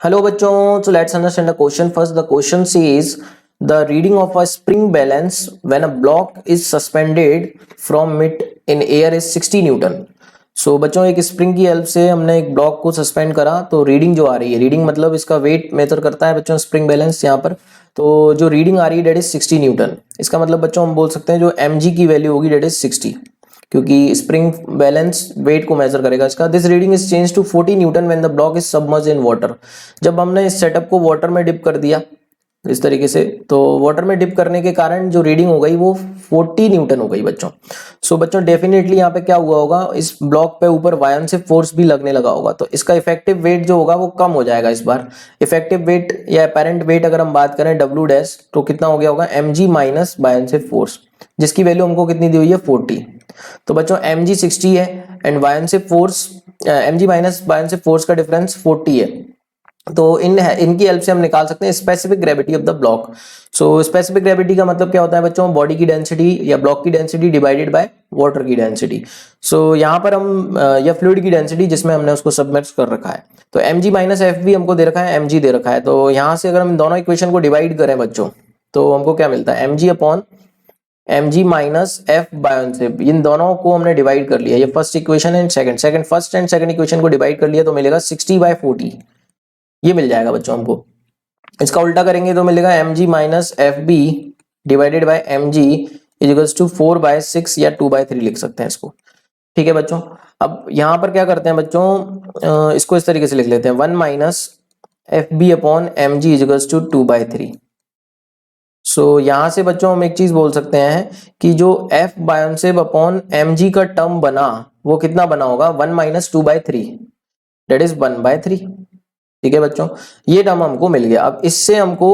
Hello bachon, so let's understand the question first. The question says the reading of a spring balance when a block is suspended from it in air is 60 newton. So बच्चों एक spring की help से हमने एक block को suspend करा तो reading जो आ रही है, रीडिंग मतलब इसका वेट मेजर करता है बच्चों स्प्रिंग बैलेंस यहाँ पर. तो जो रीडिंग आ रही है डेट इज 60 न्यूटन. इसका मतलब बच्चों हम बोल सकते हैं जो mg की वैल्यू होगी डेट इज 60, क्योंकि स्प्रिंग बैलेंस वेट को मेजर करेगा इसका. This reading is change to 40 newton when the block is submerge in water. जब हमने इस सेटअप को वाटर में डिप कर दिया इस तरीके से, तो वाटर में डिप करने के कारण जो रीडिंग हो गई वो 40 न्यूटन हो गई बच्चों. सो बच्चों डेफिनेटली यहाँ पे क्या हुआ होगा, इस ब्लॉक पे ऊपर वायन से फोर्स भी लगने लगा होगा, तो इसका इफेक्टिव वेट जो होगा वो कम हो जाएगा इस बार. इफेक्टिव वेट या अपेरेंट वेट अगर हम बात करें डब्ल्यू डैश, तो कितना हो गया होगा mg माइनस बायन से फोर्स, जिसकी वैल्यू हमको कितनी दी हुई है 40. तो बच्चों mg 60 है एंड बायन से फोर्स mg माइनस बायन से फोर्स का डिफरेंस 40 है. तो इनकी हेल्प से हम निकाल सकते हैं specific gravity of the block. So specific gravity का मतलब क्या होता है बच्चों, बॉडी की डेंसिटी या ब्लॉक की डेंसिटी डिवाइडेड बाय वाटर की डेंसिटी. सो यहाँ पर हम या फ्लूइड की डेंसिटी जिसमें हमने उसको सबमर्ज कर रखा है. तो mg माइनस एफ भी हमको दे रखा है, mg दे रखा है. तो यहाँ से अगर हम दोनों इक्वेशन को डिवाइड करें बच्चों तो हमको क्या मिलता है, mg upon mg minus F Bayern से. इन दोनों को हमने डिवाइड कर लिया, ये first equation and second first and second equation को डिवाइड कर लिया तो मिलेगा 60/40. ये मिल जाएगा बच्चों हमको. इसका उल्टा करेंगे तो मिलेगा mg minus F B divided by mg is equals to 4/6 या 2/3 लिख सकते हैं इसको. ठीक है बच्चों. अब यहाँ पर क्या करते हैं बच्चों, इसको इस तरीके से लिख लेते हैं 1 minus F B upon M G is equals to 2/3. So यहाँ से बच्चों हम एक चीज बोल सकते हैं कि जो f बायोनसेव अपॉन mg का टर्म बना वो कितना बना होगा, 1 माइनस 2/3 डेट इज 1/3. ठीक है बच्चों, ये टर्म हमको मिल गया. अब इससे हमको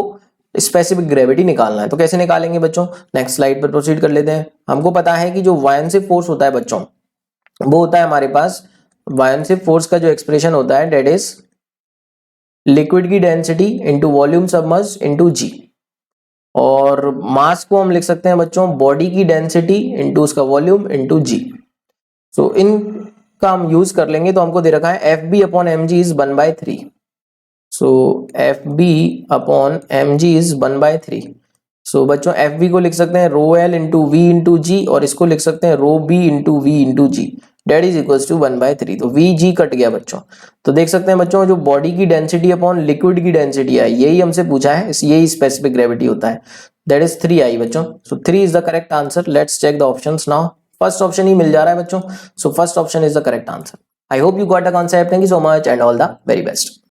स्पेसिफिक ग्रेविटी निकालना है, तो कैसे निकालेंगे बच्चों, नेक्स्ट स्लाइड पर प्रोसीड कर लेते हैं. हमको पता है कि जो वायनसिव फोर्स होता है बच्चों वो होता है हमारे पास, वायनसिव फोर्स का जो एक्सप्रेशन होता है डेट इज लिक्विड की density into volume submerge into G, और मास को हम लिख सकते हैं बच्चों बॉडी की डेंसिटी इंटू उसका वॉल्यूम इंटू जी. सो इनका हम यूज कर लेंगे. तो हमको दे रखा है F B upon M G is 1/3. So F B upon M G is 1/3. So बच्चों एफ बी को लिख सकते हैं rho L into V into G, और इसको लिख सकते हैं rho B into V into G, that is equals to 1/3. तो वी जी कट गया बच्चों. तो देख सकते हैं बच्चों जो बॉडी की डेंसिटी अपॉन लिक्विड की डेंसिटी है यही हमसे पूछा है, यही स्पेसिफिक ग्रेविटी होता है, दैट इज 3I बच्चों. So 3 is the correct answer. Let's check the options now. First option ही मिल जा रहा है बच्चों. So first option is the correct answer. I hope you got the concept. Thank you so much and all the very best.